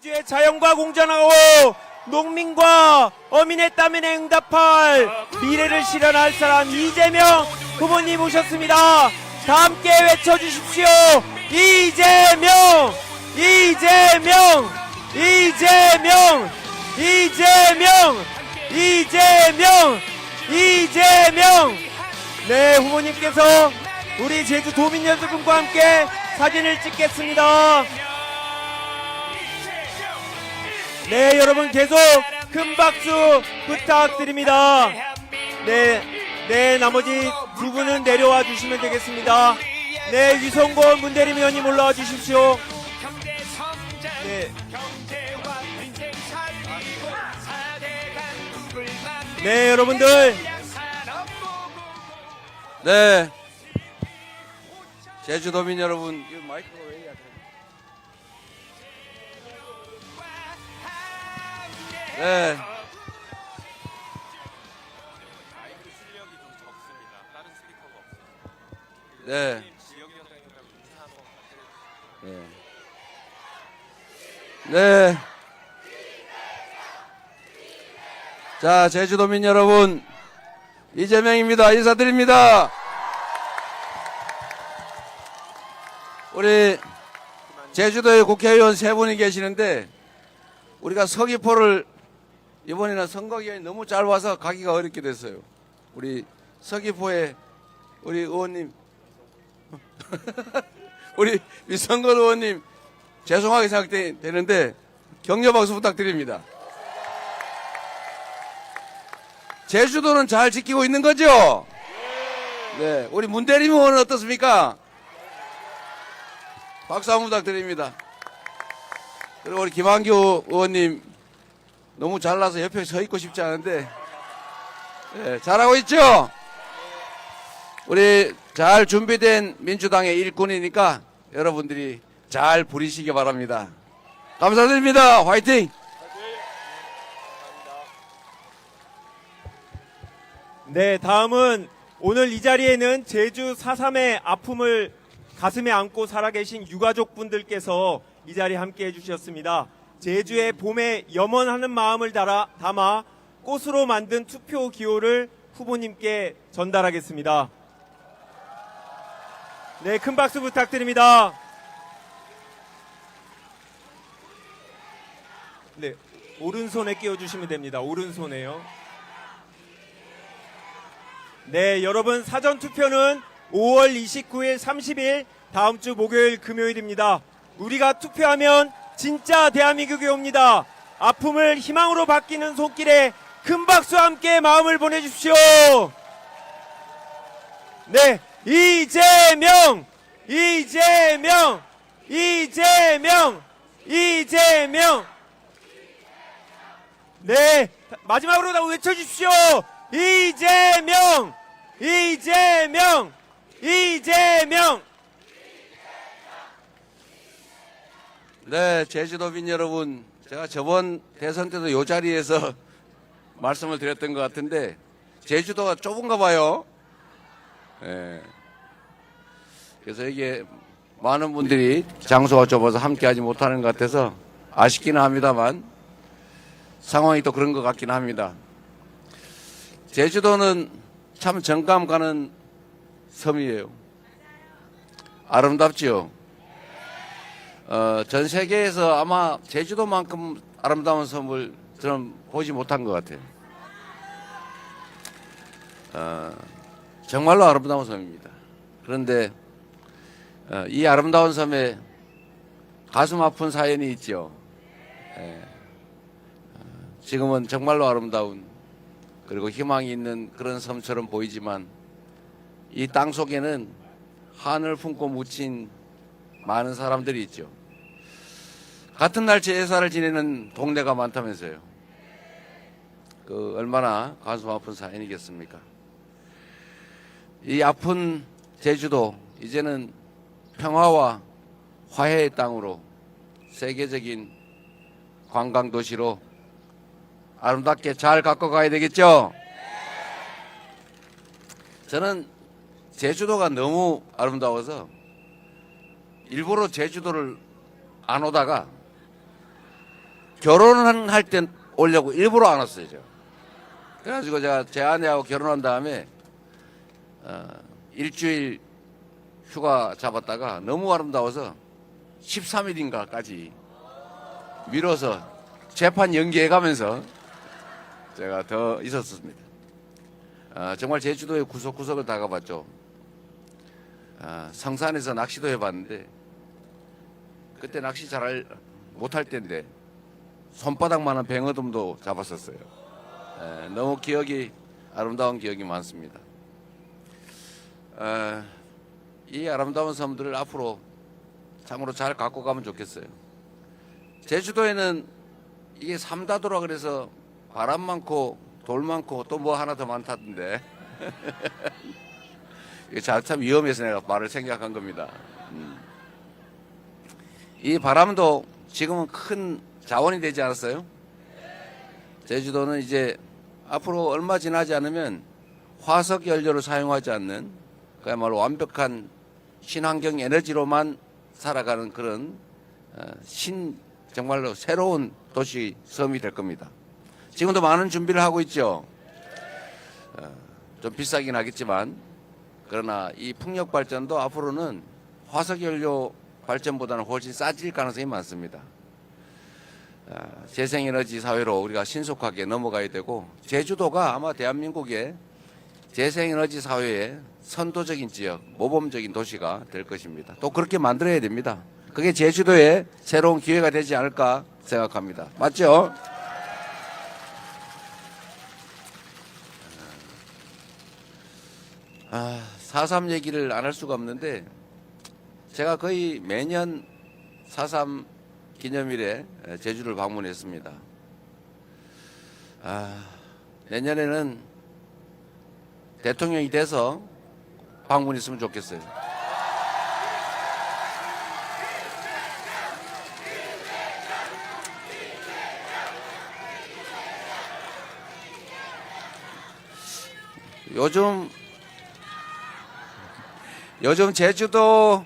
제주의 자연과 공존하고 농민과 어민의 땀에 응답할 미래를 실현할 사람 이재명 후보님 오셨습니다. 다 함께 외쳐주십시오. 이재명! 이재명! 이재명! 이재명! 이재명! 이재명! 네, 후보님께서 우리 제주 도민 여러분과 함께 사진을 찍겠습니다. 네, 여러분 계속 큰 박수 부탁드립니다. 네, 나머지 두 분은 내려와 주시면 되겠습니다. 네, 유성권 문대림 의원님 올라와 주십시오. 네, 여러분들. 네, 제주도민 여러분, 이 마이크가 왜 이래? 네, 네, 네. 자, 제주도민 여러분, 이재명입니다. 인사드립니다. 우리 제주도에 국회의원 세 분이 계시는데 우리가 서귀포를 이번에는 선거기간이 너무 짧아서 가기가 어렵게 됐어요. 우리 서귀포에 우리 의원님 우리 위성건 의원님 죄송하게 생각되는데 격려 박수 부탁드립니다. 제주도는 잘 지키고 있는 거죠? 네, 우리 문대림 의원은 어떻습니까? 박수 한번 부탁드립니다. 그리고 우리 김한규 의원님 너무 잘나서 옆에 서 있고 싶지 않은데 네, 잘하고 있죠? 우리 잘 준비된 민주당의 일꾼이니까 여러분들이 잘 부리시기 바랍니다. 감사드립니다. 화이팅! 네, 다음은 오늘 이 자리에는 제주 4.3의 아픔을 가슴에 안고 살아계신 유가족분들께서 이 자리에 함께 해주셨습니다. 제주의 봄에 염원하는 마음을 담아 꽃으로 만든 투표 기호를 후보님께 전달하겠습니다. 네, 큰 박수 부탁드립니다. 네, 오른손에 끼워주시면 됩니다. 오른손에요. 네, 여러분 사전투표는 5월 29일, 30일 다음 주 목요일, 금요일입니다. 우리가 투표하면 진짜 대한민국이 옵니다. 아픔을 희망으로 바뀌는 손길에 큰 박수와 함께 마음을 보내주십시오. 네, 이재명! 이재명! 이재명! 이재명! 네, 마지막으로 다 외쳐주십시오. 이재명! 이재명! 이재명! 네, 제주도민 여러분, 제가 저번 대선 때도 이 자리에서 말씀을 드렸던 것 같은데 제주도가 좁은가 봐요. 네. 그래서 이게 많은 분들이 장소가 좁아서 함께하지 못하는 것 같아서 아쉽기는 합니다만 상황이 또 그런 것 같긴 합니다. 제주도는 참 정감 가는 섬이에요. 아름답지요. 전 세계에서 아마 제주도만큼 아름다운 섬을 저는 보지 못한 것 같아요. 정말로 아름다운 섬입니다. 그런데 이 아름다운 섬에 가슴 아픈 사연이 있죠. 지금은 정말로 아름다운 그리고 희망이 있는 그런 섬처럼 보이지만 이 땅 속에는 한을 품고 묻힌 많은 사람들이 있죠. 같은 날 제사를 지내는 동네가 많다면서요. 그 얼마나 가슴 아픈 사연이겠습니까? 이 아픈 제주도 이제는 평화와 화해의 땅으로 세계적인 관광 도시로 아름답게 잘 갖고 가야 되겠죠? 저는 제주도가 너무 아름다워서 일부러 제주도를 안 오다가 결혼할 때 오려고 일부러 안 왔어요. 제가. 그래가지고 제가 제 아내하고 결혼한 다음에 일주일 휴가 잡았다가 너무 아름다워서 13일인가까지 미뤄서 재판 연기해가면서 제가 더 있었습니다. 정말 제주도의 구석구석을 다 가봤죠. 성산에서 낚시도 해봤는데 그때 낚시 잘 못할 때인데 손바닥만한 뱅어돔도 잡았었어요. 너무 기억이 아름다운 기억이 많습니다. 이 아름다운 섬들을 앞으로 참으로 잘 갖고 가면 좋겠어요. 제주도에는 이게 삼다도라 그래서 바람 많고 돌 많고 또 뭐 하나 더 많다던데 이게 참 위험해서 내가 말을 생략한 겁니다. 이 바람도 지금은 큰 자원이 되지 않았어요? 제주도는 이제 앞으로 얼마 지나지 않으면 화석 연료를 사용하지 않는 그야말로 완벽한 친환경 에너지로만 살아가는 그런 정말로 새로운 도시 섬이 될 겁니다. 지금도 많은 준비를 하고 있죠. 좀 비싸긴 하겠지만 그러나 이 풍력 발전도 앞으로는 화석 연료 발전보다는 훨씬 싸질 가능성이 많습니다. 재생에너지 사회로 우리가 신속하게 넘어가야 되고 제주도가 아마 대한민국의 재생에너지 사회의 선도적인 지역, 모범적인 도시가 될 것입니다. 또 그렇게 만들어야 됩니다. 그게 제주도의 새로운 기회가 되지 않을까 생각합니다. 맞죠? 4.3 얘기를 안 할 수가 없는데 제가 거의 매년 4.3 기념일에 제주를 방문했습니다. 내년에는 대통령이 돼서 방문했으면 좋겠어요. 요즘 제주도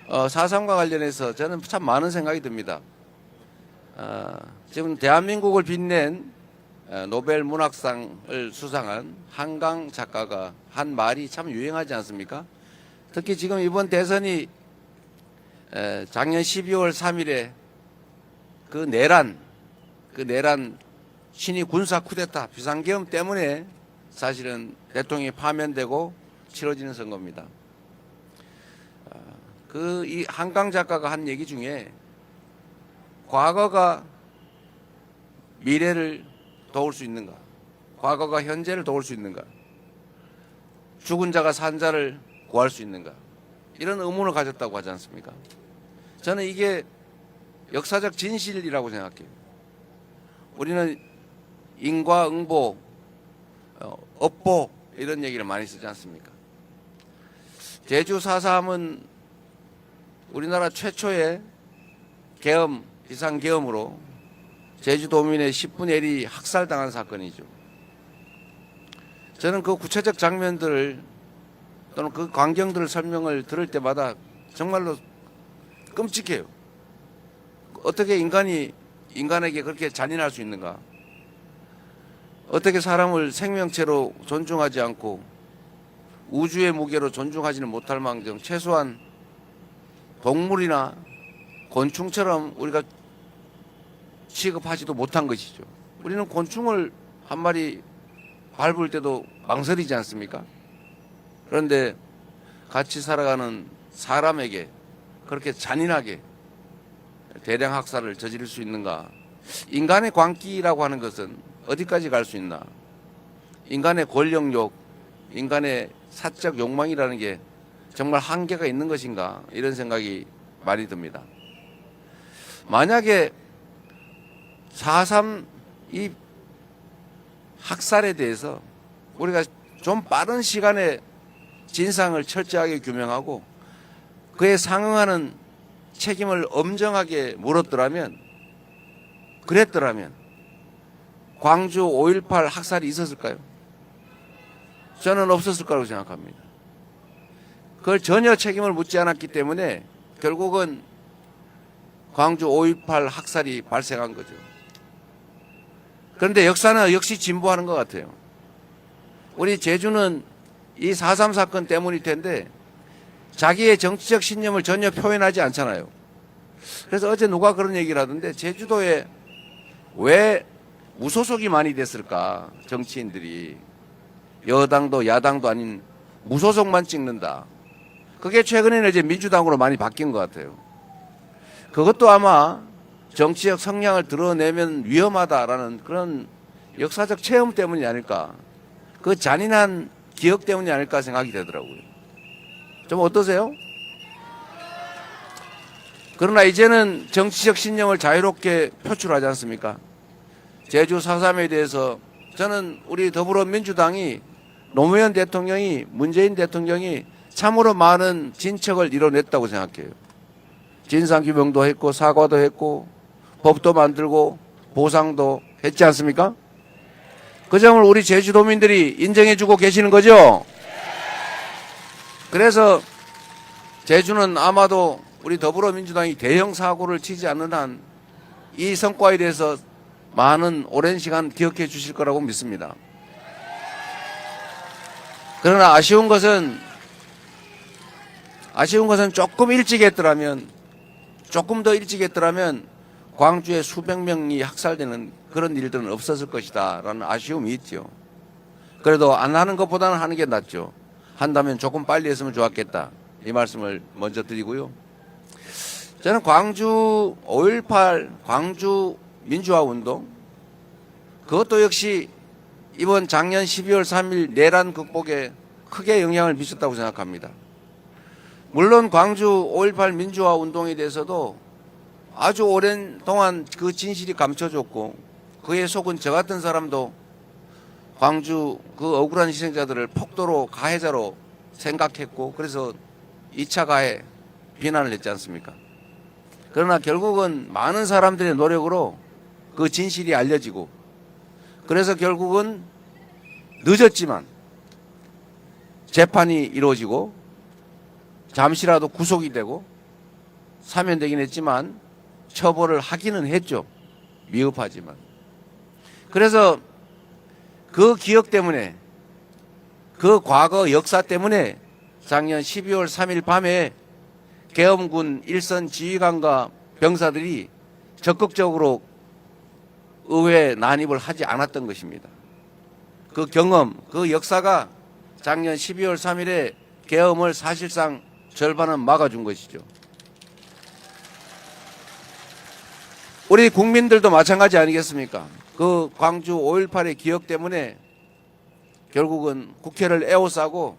4.3과 관련해서 저는 참 많은 생각이 듭니다. 지금 대한민국을 빛낸 노벨 문학상을 수상한 한강 작가가 한 말이 참 유행하지 않습니까? 특히 지금 이번 대선이 작년 12월 3일에 그 내란 신위 군사 쿠데타 비상계엄 때문에 사실은 대통령이 파면되고 치러지는 선거입니다. 이 한강 작가가 한 얘기 중에 과거가 미래를 도울 수 있는가? 과거가 현재를 도울 수 있는가? 죽은 자가 산 자를 구할 수 있는가? 이런 의문을 가졌다고 하지 않습니까? 저는 이게 역사적 진실이라고 생각해요. 우리는 인과응보, 업보 이런 얘기를 많이 쓰지 않습니까? 제주 4.3은 우리나라 최초의 계엄, 비상계엄으로 제주도민의 10분의 1이 학살당한 사건이죠. 저는 그 구체적 장면들을 또는 그 광경들을 설명을 들을 때마다 정말로 끔찍해요. 어떻게 인간에게 그렇게 잔인할 수 있는가? 어떻게 사람을 생명체로 존중하지 않고 우주의 무게로 존중하지는 못할 망정 최소한 동물이나 곤충처럼 우리가 취급하지도 못한 것이죠. 우리는 곤충을 한 마리 밟을 때도 망설이지 않습니까? 그런데 같이 살아가는 사람에게 그렇게 잔인하게 대량 학살을 저지를 수 있는가? 인간의 광기라고 하는 것은 어디까지 갈 수 있나? 인간의 권력욕, 인간의 사적 욕망이라는 게 정말 한계가 있는 것인가? 이런 생각이 많이 듭니다. 만약에 4.3 이 학살에 대해서 우리가 좀 빠른 시간에 진상을 철저하게 규명하고 그에 상응하는 책임을 엄정하게 물었더라면, 그랬더라면 광주 5.18 학살이 있었을까요? 저는 없었을 거라고 생각합니다. 그걸 전혀 책임을 묻지 않았기 때문에 결국은 광주 5.18 학살이 발생한 거죠. 그런데 역사는 역시 진보하는 것 같아요. 우리 제주는 이 4.3 사건 때문일 텐데 자기의 정치적 신념을 전혀 표현하지 않잖아요. 그래서 어제 누가 그런 얘기를 하던데 제주도에 왜 무소속이 많이 됐을까? 정치인들이 여당도 야당도 아닌 무소속만 찍는다. 그게 최근에는 이제 민주당으로 많이 바뀐 것 같아요. 그것도 아마 정치적 성향을 드러내면 위험하다라는 그런 역사적 체험 때문이 아닐까. 그 잔인한 기억 때문이 아닐까 생각이 되더라고요. 좀 어떠세요? 그러나 이제는 정치적 신념을 자유롭게 표출하지 않습니까? 제주 4.3에 대해서 저는 우리 더불어민주당이 노무현 대통령이 문재인 대통령이 참으로 많은 진척을 이뤄냈다고 생각해요. 진상규명도 했고 사과도 했고 법도 만들고 보상도 했지 않습니까? 그 점을 우리 제주도민들이 인정해주고 계시는 거죠? 그래서 제주는 아마도 우리 더불어민주당이 대형 사고를 치지 않는 한 이 성과에 대해서 많은 오랜 시간 기억해 주실 거라고 믿습니다. 그러나 아쉬운 것은 조금 더 일찍 했더라면 광주에 수백 명이 학살되는 그런 일들은 없었을 것이다 라는 아쉬움이 있죠. 그래도 안 하는 것보다는 하는 게 낫죠. 한다면 조금 빨리 했으면 좋았겠다. 이 말씀을 먼저 드리고요. 저는 광주 5.18 광주 민주화 운동 그것도 역시 이번 작년 12월 3일 내란 극복에 크게 영향을 미쳤다고 생각합니다. 물론 광주 5.18 민주화 운동에 대해서도 아주 오랜 동안 그 진실이 감춰졌고 그에 속은 저 같은 사람도 광주 그 억울한 희생자들을 폭도로 가해자로 생각했고 그래서 2차 가해 비난을 했지 않습니까? 그러나 결국은 많은 사람들의 노력으로 그 진실이 알려지고 그래서 결국은 늦었지만 재판이 이루어지고 잠시라도 구속이 되고 사면되긴 했지만 처벌을 하기는 했죠. 미흡하지만. 그래서 그 기억 때문에 그 과거 역사 때문에 작년 12월 3일 밤에 계엄군 일선 지휘관과 병사들이 적극적으로 의회 난입을 하지 않았던 것입니다. 그 경험, 그 역사가 작년 12월 3일에 계엄을 사실상 절반은 막아준 것이죠. 우리 국민들도 마찬가지 아니겠습니까? 그 광주 5.18의 기억 때문에 결국은 국회를 에워싸고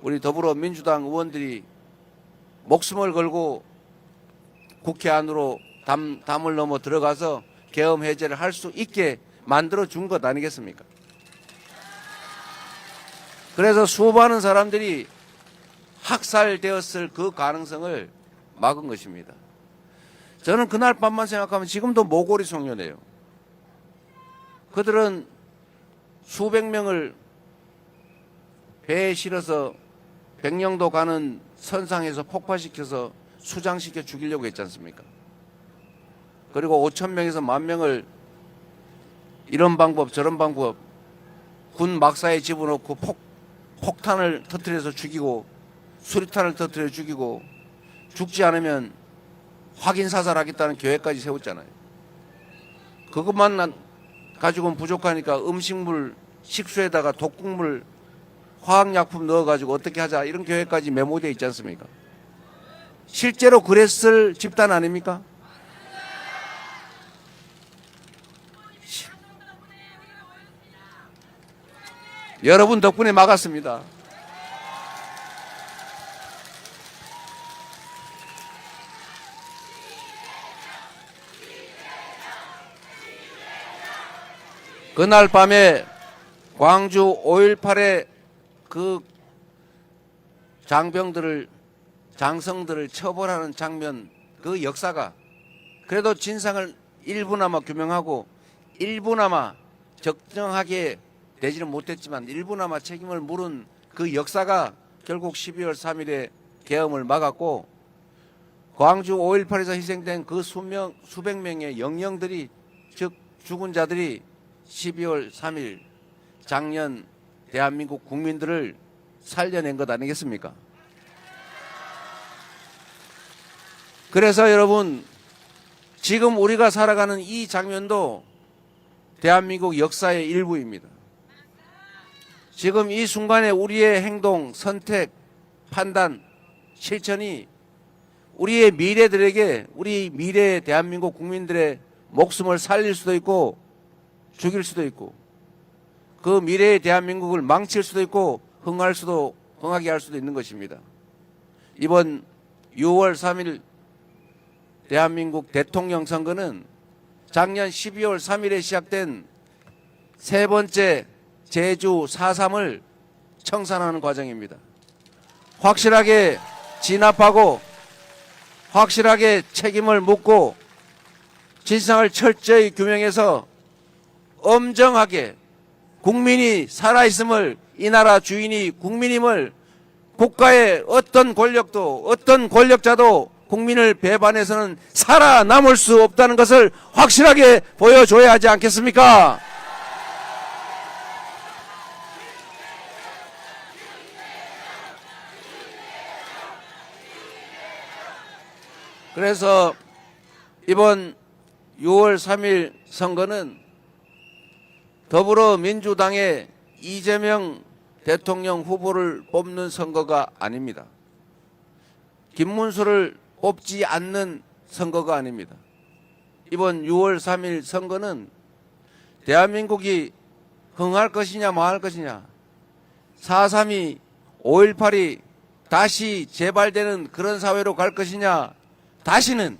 우리 더불어민주당 의원들이 목숨을 걸고 국회 안으로 담을 넘어 들어가서 계엄 해제를 할 수 있게 만들어 준 것 아니겠습니까? 그래서 수많은 사람들이 학살되었을 그 가능성을 막은 것입니다. 저는 그날 밤만 생각하면 지금도 모골이 송년해요. 그들은 수백 명을 배에 실어서 백령도 가는 선상에서 폭파시켜서 수장시켜 죽이려고 했지 않습니까? 그리고 5천 명에서 1만 명을 이런 방법 저런 방법 군 막사에 집어넣고 폭탄을 터뜨려서 죽이고 수리탄을 터뜨려 죽이고 죽지 않으면 확인 사살하겠다는 계획까지 세웠잖아요. 그것만 가지고는 부족하니까 음식물 식수에다가 독극물 화학약품 넣어가지고 어떻게 하자 이런 계획까지 메모되어 있지 않습니까? 실제로 그랬을 집단 아닙니까? 여러분 덕분에 막았습니다. 그날 밤에 광주 5.18의 그 장성들을 처벌하는 장면, 그 역사가 그래도 진상을 일부나마 규명하고 일부나마 적정하게 되지는 못했지만 일부나마 책임을 물은 그 역사가 결국 12월 3일에 계엄을 막았고 광주 5.18에서 희생된 그 수백 명의 영령들이 즉 죽은 자들이 12월 3일 작년 대한민국 국민들을 살려낸 것 아니겠습니까? 그래서 여러분, 지금 우리가 살아가는 이 장면도 대한민국 역사의 일부입니다. 지금 이 순간에 우리의 행동, 선택, 판단, 실천이 우리의 미래들에게, 우리 미래의 대한민국 국민들의 목숨을 살릴 수도 있고 죽일 수도 있고, 그 미래의 대한민국을 망칠 수도 있고 흥하게 할 수도 있는 것입니다. 이번 6월 3일 대한민국 대통령 선거는 작년 12월 3일에 시작된 세 번째 제주 4.3을 청산하는 과정입니다. 확실하게 진압하고 확실하게 책임을 묻고 진상을 철저히 규명해서 엄정하게 국민이 살아있음을, 이 나라 주인이 국민임을, 국가의 어떤 권력도 어떤 권력자도 국민을 배반해서는 살아남을 수 없다는 것을 확실하게 보여줘야 하지 않겠습니까? 그래서 이번 6월 3일 선거는 더불어민주당의 이재명 대통령 후보를 뽑는 선거가 아닙니다. 김문수를 뽑지 않는 선거가 아닙니다. 이번 6월 3일 선거는 대한민국이 흥할 것이냐 망할 것이냐, 4.3이 5.18이 다시 재발되는 그런 사회로 갈 것이냐, 다시는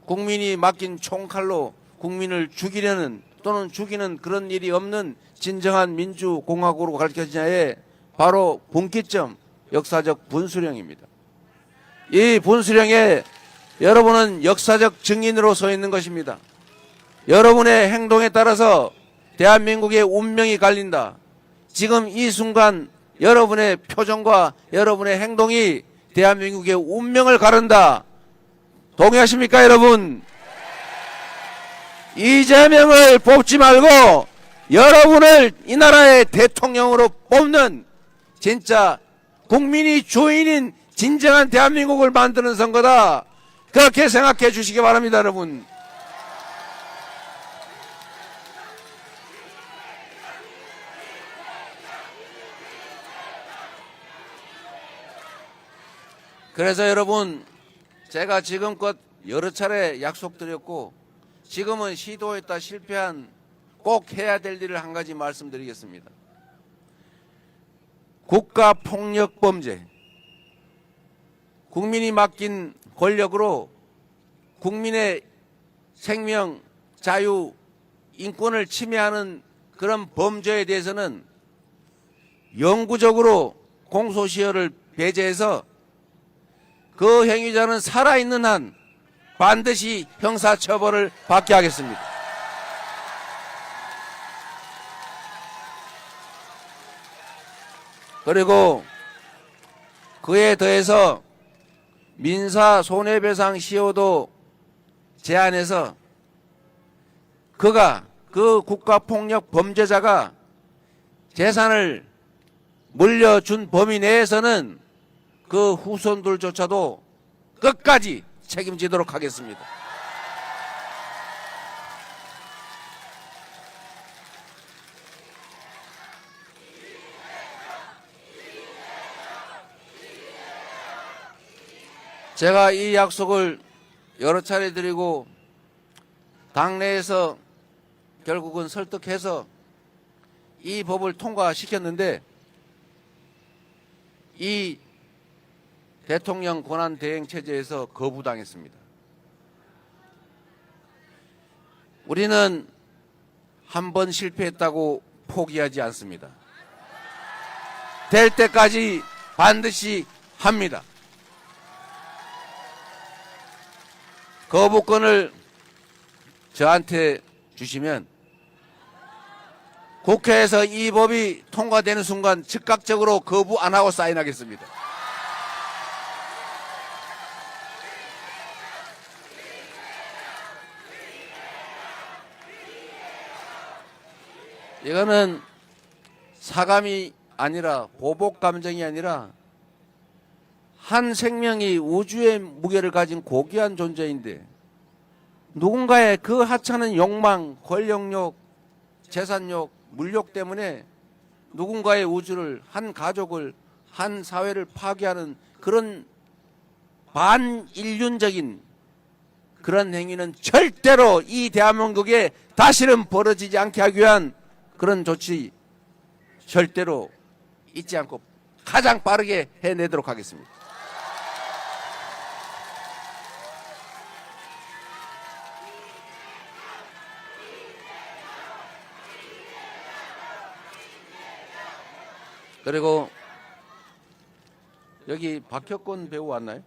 국민이 맡긴 총칼로 국민을 죽이려는 또는 죽이는 그런 일이 없는 진정한 민주공화국으로 갈 것이냐의 바로 분기점, 역사적 분수령입니다. 이 분수령에 여러분은 역사적 증인으로 서 있는 것입니다. 여러분의 행동에 따라서 대한민국의 운명이 갈린다. 지금 이 순간 여러분의 표정과 여러분의 행동이 대한민국의 운명을 가른다. 동의하십니까, 여러분? 이재명을 뽑지 말고 여러분을 이 나라의 대통령으로 뽑는 진짜 국민이 주인인 진정한 대한민국을 만드는 선거다. 그렇게 생각해 주시기 바랍니다, 여러분. 그래서 여러분, 제가 지금껏 여러 차례 약속드렸고 지금은 시도했다 실패한 꼭 해야 될 일을 한 가지 말씀드리겠습니다. 국가폭력범죄, 국민이 맡긴 권력으로 국민의 생명, 자유, 인권을 침해하는 그런 범죄에 대해서는 영구적으로 공소시효를 배제해서 그 행위자는 살아있는 한 반드시 형사처벌을 받게 하겠습니다. 그리고 그에 더해서 민사 손해배상 시효도 제한해서 그 국가폭력 범죄자가 재산을 물려준 범위 내에서는 그 후손들조차도 끝까지 책임지도록 하겠습니다. 제가 이 약속을 여러 차례 드리고 당내에서 결국은 설득해서 이 법을 통과시켰는데 이 대통령 권한대행체제에서 거부당했습니다. 우리는 한 번 실패했다고 포기하지 않습니다. 될 때까지 반드시 합니다. 거부권을 저한테 주시면 국회에서 이 법이 통과되는 순간 즉각적으로 거부 안 하고 사인하겠습니다. 이거는 사감이 아니라 보복 감정이 아니라 한 생명이 우주의 무게를 가진 고귀한 존재인데 누군가의 그 하찮은 욕망, 권력욕, 재산욕, 물욕 때문에 누군가의 우주를, 한 가족을, 한 사회를 파괴하는 그런 반인륜적인 그런 행위는 절대로 이 대한민국에 다시는 벌어지지 않게 하기 위한 그런 조치 절대로 잊지 않고 가장 빠르게 해내도록 하겠습니다. 그리고 여기 박혁권 배우 왔나요?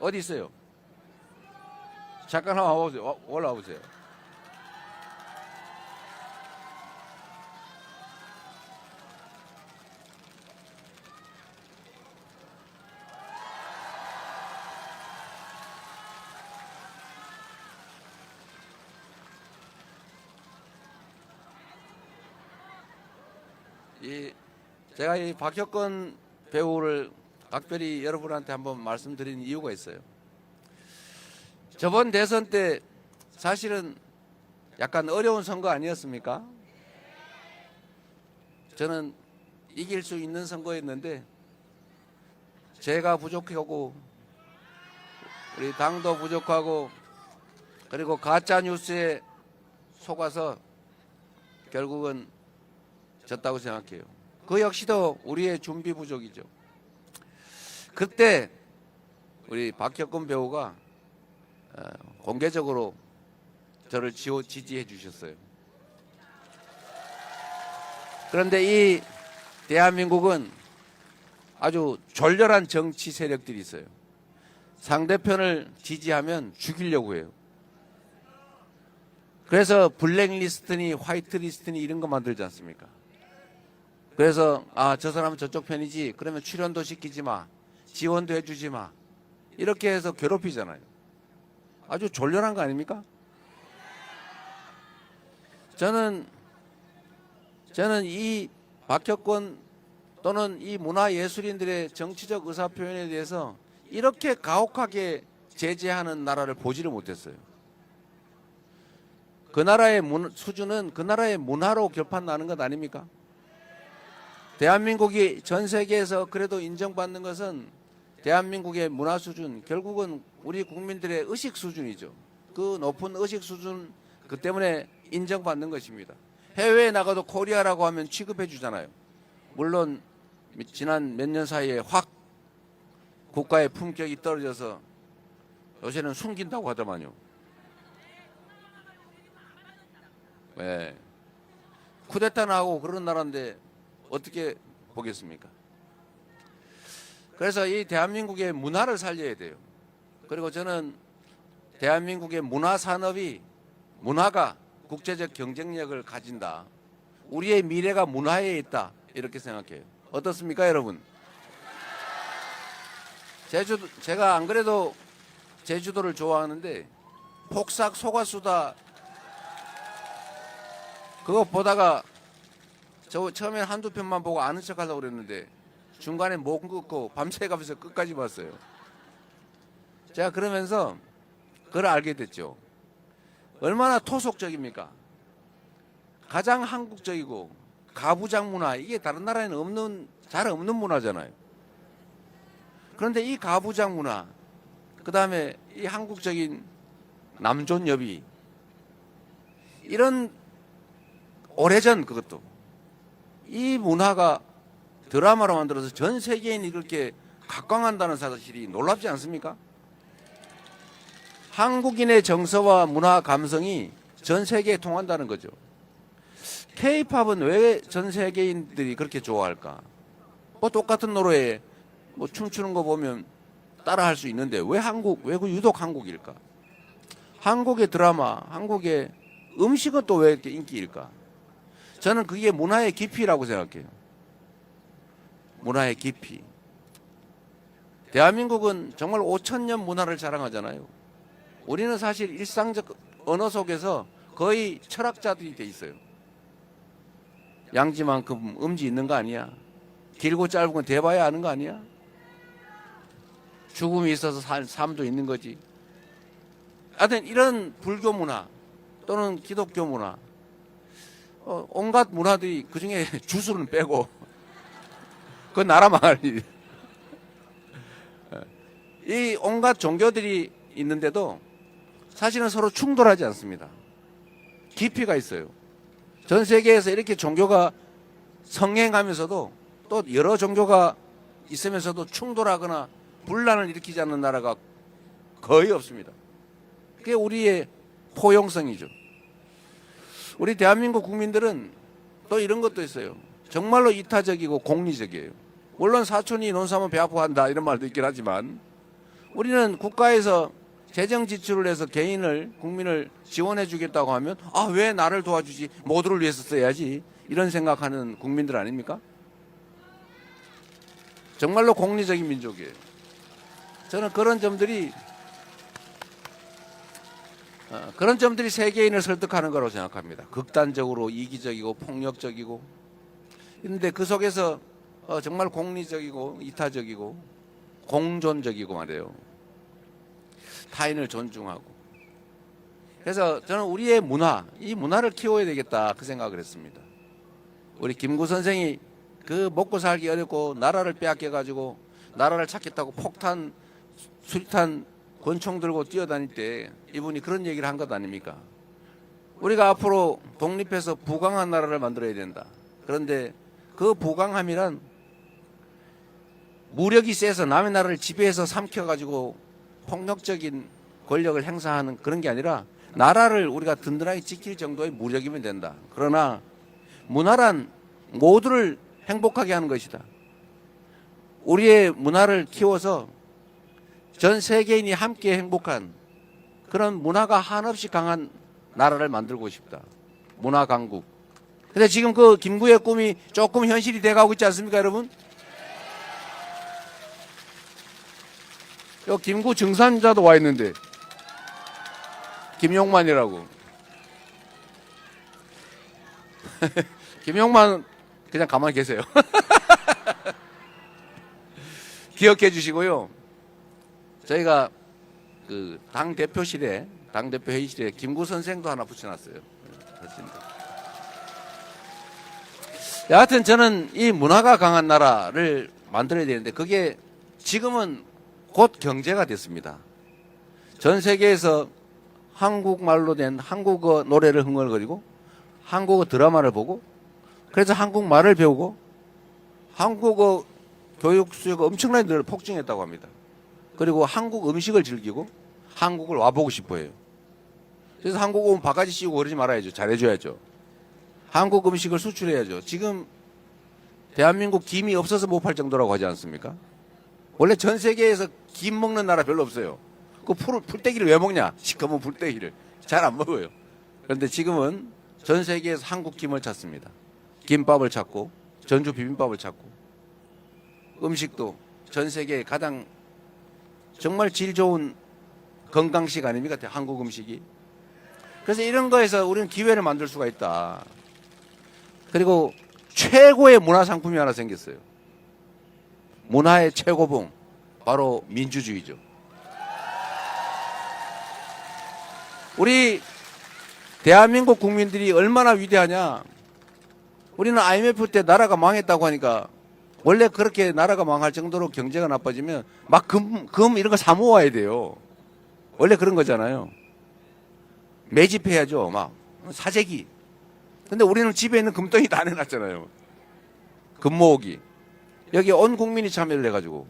어디 있어요? 잠깐 한번 와보세요. 올라와 보세요. 제가 이 박혁권 배우를 각별히 여러분한테 한번 말씀드린 이유가 있어요. 저번 대선 때 사실은 약간 어려운 선거 아니었습니까? 저는 이길 수 있는 선거였는데 제가 부족하고 우리 당도 부족하고 그리고 가짜 뉴스에 속아서 결국은 졌다고 생각해요. 그 역시도 우리의 준비 부족이죠. 그때 우리 박혁권 배우가 공개적으로 저를 지지해 주셨어요. 그런데 이 대한민국은 아주 졸렬한 정치 세력들이 있어요. 상대편을 지지하면 죽이려고 해요. 그래서 블랙리스트니 화이트리스트니 이런 거 만들지 않습니까? 그래서 저 사람은 저쪽 편이지, 그러면 출연도 시키지 마, 지원도 해주지 마, 이렇게 해서 괴롭히잖아요. 아주 졸렬한 거 아닙니까? 저는 이 박혁권 또는 이 문화예술인들의 정치적 의사표현에 대해서 이렇게 가혹하게 제재하는 나라를 보지를 못했어요. 그 나라의 수준은 그 나라의 문화로 결판나는 것 아닙니까? 대한민국이 전 세계에서 그래도 인정받는 것은 대한민국의 문화 수준, 결국은 우리 국민들의 의식 수준이죠. 그 높은 의식 수준, 그 때문에 인정받는 것입니다. 해외에 나가도 코리아라고 하면 취급해 주잖아요. 물론 지난 몇 년 사이에 확 국가의 품격이 떨어져서 요새는 숨긴다고 하더만요. 네. 쿠데타 나고 그런 나라인데 어떻게 보겠습니까? 그래서 이 대한민국의 문화를 살려야 돼요. 그리고 저는 대한민국의 문화가 국제적 경쟁력을 가진다. 우리의 미래가 문화에 있다. 이렇게 생각해요. 어떻습니까, 여러분? 제가 안 그래도 제주도를 좋아하는데 폭삭 속았수다 그거 보다가 저 처음에 한두 편만 보고 아는 척 하려고 그랬는데 중간에 못 끊고 밤새 가면서 끝까지 봤어요. 제가 그러면서 그걸 알게 됐죠. 얼마나 토속적입니까? 가장 한국적이고 가부장 문화, 이게 다른 나라에는 잘 없는 문화잖아요. 그런데 이 가부장 문화, 그 다음에 이 한국적인 남존여비, 이런 오래전 그것도 이 문화가 드라마로 만들어서 전 세계인이 이렇게 각광한다는 사실이 놀랍지 않습니까? 한국인의 정서와 문화 감성이 전 세계에 통한다는 거죠. K-팝은 왜 전 세계인들이 그렇게 좋아할까? 뭐 똑같은 노래에 뭐 춤추는 거 보면 따라할 수 있는데 왜 유독 한국일까? 한국의 드라마, 한국의 음식은 또 왜 이렇게 인기일까? 저는 그게 문화의 깊이라고 생각해요. 문화의 깊이. 대한민국은 정말 5,000년 문화를 자랑하잖아요. 우리는 사실 일상적 언어 속에서 거의 철학자들이 돼 있어요. 양지만큼 음지 있는 거 아니야? 길고 짧은 건 대봐야 아는 거 아니야? 죽음이 있어서 삶도 있는 거지. 하여튼 이런 불교 문화 또는 기독교 문화, 온갖 문화들이 그중에 주술은 빼고 그건 나라 망할 일이. 이 온갖 종교들이 있는데도 사실은 서로 충돌하지 않습니다. 깊이가 있어요. 전 세계에서 이렇게 종교가 성행하면서도 또 여러 종교가 있으면서도 충돌하거나 분란을 일으키지 않는 나라가 거의 없습니다. 그게 우리의 포용성이죠. 우리 대한민국 국민들은 또 이런 것도 있어요. 정말로 이타적이고 공리적이에요. 물론 사촌이 논사하면 배 아파한다 이런 말도 있긴 하지만 우리는 국가에서 재정 지출을 해서 개인을 국민을 지원해 주겠다고 하면 아, 왜 나를 도와주지? 모두를 위해서 써야지. 이런 생각하는 국민들 아닙니까? 정말로 공리적인 민족이에요. 저는 그런 점들이 세계인을 설득하는 거라고 생각합니다. 극단적으로 이기적이고 폭력적이고. 그런데 그 속에서 정말 공리적이고 이타적이고 공존적이고 말이에요. 타인을 존중하고. 그래서 저는 우리의 문화, 이 문화를 키워야 되겠다 그 생각을 했습니다. 우리 김구 선생이 그 먹고 살기 어렵고 나라를 빼앗겨가지고 나라를 찾겠다고 폭탄, 수리탄, 권총 들고 뛰어다닐 때 이분이 그런 얘기를 한 것 아닙니까? 우리가 앞으로 독립해서 부강한 나라를 만들어야 된다. 그런데 그 부강함이란 무력이 세서 남의 나라를 지배해서 삼켜가지고 폭력적인 권력을 행사하는 그런 게 아니라 나라를 우리가 든든하게 지킬 정도의 무력이면 된다. 그러나 문화란 모두를 행복하게 하는 것이다. 우리의 문화를 키워서 전 세계인이 함께 행복한 그런 문화가 한없이 강한 나라를 만들고 싶다. 문화 강국. 근데 지금 그 김구의 꿈이 조금 현실이 돼가고 있지 않습니까, 여러분? 여기 김구 증산자도 와 있는데 김용만이라고. 김용만 그냥 가만히 계세요. 기억해 주시고요. 저희가 그 당 대표실에 당대표 회의실에 김구 선생도 하나 붙여놨어요. 여하튼 저는 이 문화가 강한 나라를 만들어야 되는데 그게 지금은 곧 경제가 됐습니다. 전 세계에서 한국말로 된 한국어 노래를 흥얼거리고 한국어 드라마를 보고 그래서 한국말을 배우고 한국어 교육 수요가 엄청나게 늘 폭증했다고 합니다. 그리고 한국 음식을 즐기고 한국을 와보고 싶어 해요. 그래서 한국 오면 바가지 씌우고 그러지 말아야죠. 잘해줘야죠. 한국 음식을 수출해야죠. 지금 대한민국 김이 없어서 못 팔 정도라고 하지 않습니까? 원래 전 세계에서 김 먹는 나라 별로 없어요. 그 풀떼기를 왜 먹냐? 시커먼 풀떼기를. 잘 안 먹어요. 그런데 지금은 전 세계에서 한국 김을 찾습니다. 김밥을 찾고 전주 비빔밥을 찾고 음식도 전 세계에 가장 정말 질 좋은 건강식 아닙니까? 한국 음식이. 그래서 이런 거에서 우리는 기회를 만들 수가 있다. 그리고 최고의 문화 상품이 하나 생겼어요. 문화의 최고봉, 바로 민주주의죠. 우리 대한민국 국민들이 얼마나 위대하냐. 우리는 IMF 때 나라가 망했다고 하니까 원래 그렇게 나라가 망할 정도로 경제가 나빠지면 막 금 이런 거 사 모아야 돼요. 원래 그런 거잖아요. 매집해야죠. 막 사재기. 근데 우리는 집에 있는 금덩이 다 내놨잖아요. 금 모으기. 여기 온 국민이 참여를 해가지고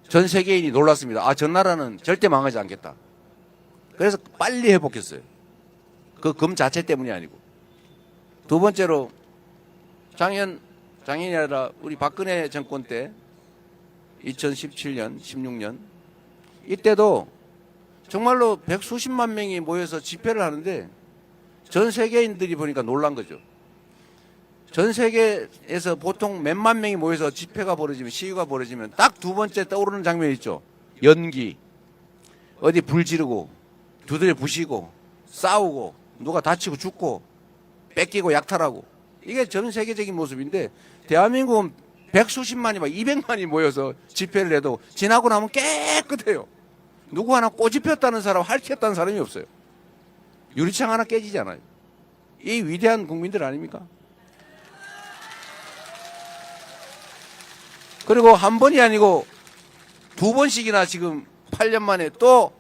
전 세계인이 놀랐습니다. 아, 전 나라는 절대 망하지 않겠다. 그래서 빨리 회복했어요. 그 금 자체 때문이 아니고. 두 번째로 작년이 아니라 우리 박근혜 정권 때 2017년, 16년 이때도 정말로 백수십만 명이 모여서 집회를 하는데 전 세계인들이 보니까 놀란 거죠. 전 세계에서 보통 몇만 명이 모여서 집회가 벌어지면 시위가 벌어지면 딱 두 번째 떠오르는 장면이 있죠. 연기. 어디 불 지르고 두드려 부시고 싸우고 누가 다치고 죽고 뺏기고 약탈하고 이게 전 세계적인 모습인데 대한민국은 백수십만이 막 200만이 모여서 집회를 해도 지나고 나면 깨끗해요. 누구 하나 꼬집 폈다는 사람, 핥혔다는 사람이 없어요. 유리창 하나 깨지지 않아요. 이 위대한 국민들 아닙니까? 그리고 한 번이 아니고 두 번씩이나 지금 8년 만에 또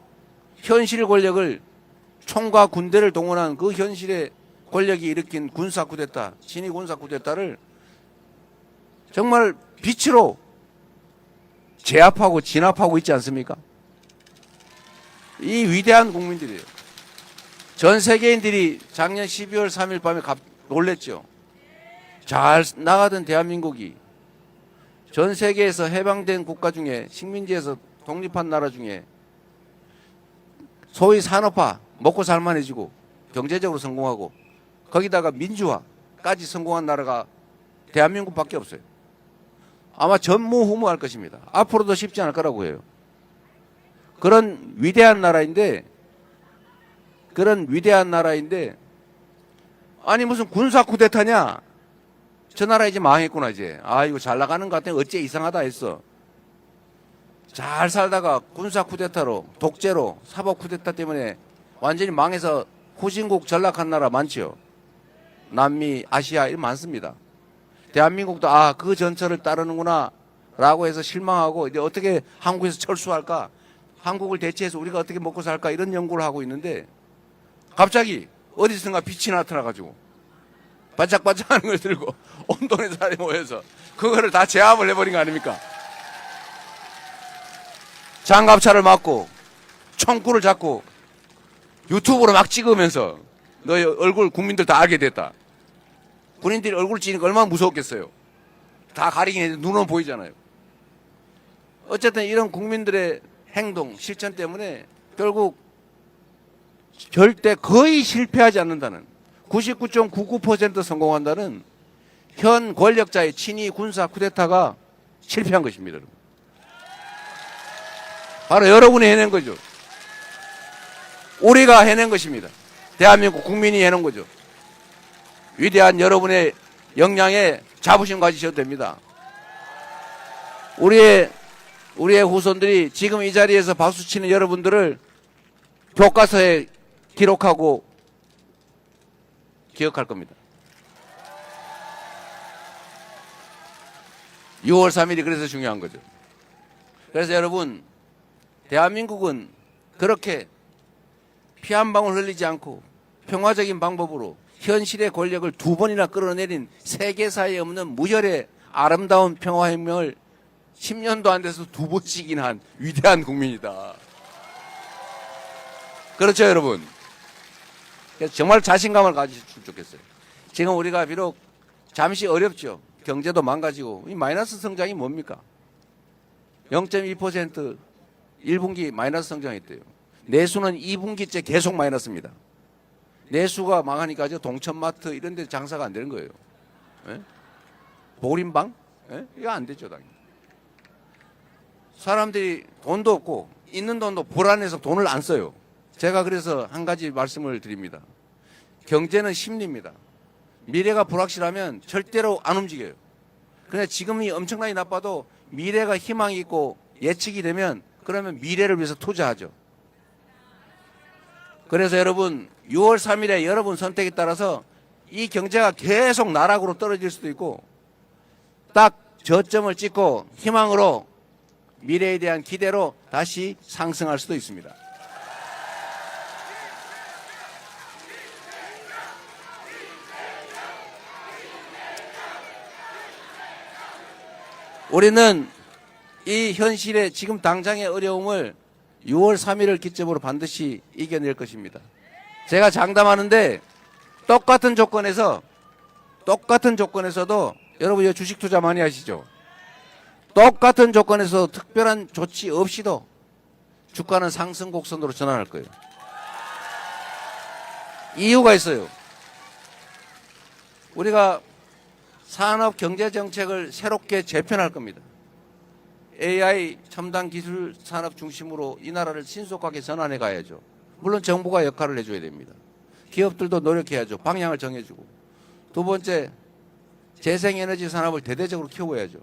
현실 권력을 총과 군대를 동원한 그 현실의 권력이 일으킨 군사 쿠데타, 친위 군사 쿠데타를 정말 빛으로 제압하고 진압하고 있지 않습니까? 이 위대한 국민들이에요. 전 세계인들이 작년 12월 3일 밤에 놀랬죠. 잘 나가던 대한민국이 전 세계에서 해방된 국가 중에 식민지에서 독립한 나라 중에 소위 산업화, 먹고 살만해지고 경제적으로 성공하고 거기다가 민주화까지 성공한 나라가 대한민국밖에 없어요. 아마 전무후무할 것입니다. 앞으로도 쉽지 않을 거라고 해요. 그런 위대한 나라인데 아니 무슨 군사 쿠데타냐? 저 나라 이제 망했구나 이제. 아 이거 잘 나가는 것 같아. 어째 이상하다 했어. 잘 살다가 군사 쿠데타로 독재로 사법 쿠데타 때문에 완전히 망해서 후진국 전락한 나라 많죠. 남미, 아시아 이 많습니다. 대한민국도 아 그 전철을 따르는구나 라고 해서 실망하고 이제 어떻게 한국에서 철수할까? 한국을 대체해서 우리가 어떻게 먹고 살까? 이런 연구를 하고 있는데 갑자기 어디선가 빛이 나타나가지고 반짝반짝하는 걸 들고 온 동네 사람이 모여서 그거를 다 제압을 해버린 거 아닙니까? 장갑차를 맞고 총구를 잡고 유튜브로 막 찍으면서 너의 얼굴 국민들 다 알게 됐다. 군인들이 얼굴 찍으니까 얼마나 무서웠겠어요. 다 가리긴 했는데 눈은 보이잖아요. 어쨌든 이런 국민들의 행동, 실천 때문에 결국 절대 거의 실패하지 않는다는 99.99% 성공한다는 현 권력자의 친위 군사 쿠데타가 실패한 것입니다. 여러분. 바로 여러분이 해낸 거죠. 우리가 해낸 것입니다. 대한민국 국민이 해낸 거죠. 위대한 여러분의 역량에 자부심 가지셔도 됩니다. 우리의 후손들이 지금 이 자리에서 박수치는 여러분들을 교과서에 기록하고 기억할 겁니다. 6월 3일이 그래서 중요한 거죠. 그래서 여러분, 대한민국은 그렇게 피 한 방울 흘리지 않고 평화적인 방법으로 현실의 권력을 두 번이나 끌어내린 세계사에 없는 무혈의 아름다운 평화혁명을 10년도 안 돼서 두 번씩이나 한 위대한 국민이다. 그렇죠, 여러분? 그래서 정말 자신감을 가지셨으면 좋겠어요. 지금 우리가 비록 잠시 어렵죠. 경제도 망가지고 이 마이너스 성장이 뭡니까? 0.2% 1분기 마이너스 성장했대요. 내수는 2분기째 계속 마이너스입니다. 내수가 망하니까 동천마트 이런 데 장사가 안 되는 거예요. 예? 보림방? 예? 이거 안 되죠, 당연히. 사람들이 돈도 없고 있는 돈도 불안해서 돈을 안 써요. 제가 그래서 한 가지 말씀을 드립니다. 경제는 심리입니다. 미래가 불확실하면 절대로 안 움직여요. 그런데 지금이 엄청나게 나빠도 미래가 희망이 있고 예측이 되면 그러면 미래를 위해서 투자하죠. 그래서 여러분 6월 3일에 여러분 선택에 따라서 이 경제가 계속 나락으로 떨어질 수도 있고 딱 저점을 찍고 희망으로 미래에 대한 기대로 다시 상승할 수도 있습니다. 우리는 이 현실의 지금 당장의 어려움을 6월 3일을 기점으로 반드시 이겨낼 것입니다. 제가 장담하는데 똑같은 조건에서도 여러분 이거 주식 투자 많이 하시죠? 똑같은 조건에서 특별한 조치 없이도 주가는 상승 곡선으로 전환할 거예요. 이유가 있어요. 우리가 산업 경제 정책을 새롭게 재편할 겁니다. AI 첨단 기술 산업 중심으로 이 나라를 신속하게 전환해 가야죠. 물론 정부가 역할을 해줘야 됩니다. 기업들도 노력해야죠. 방향을 정해주고. 두 번째, 재생에너지 산업을 대대적으로 키워야죠.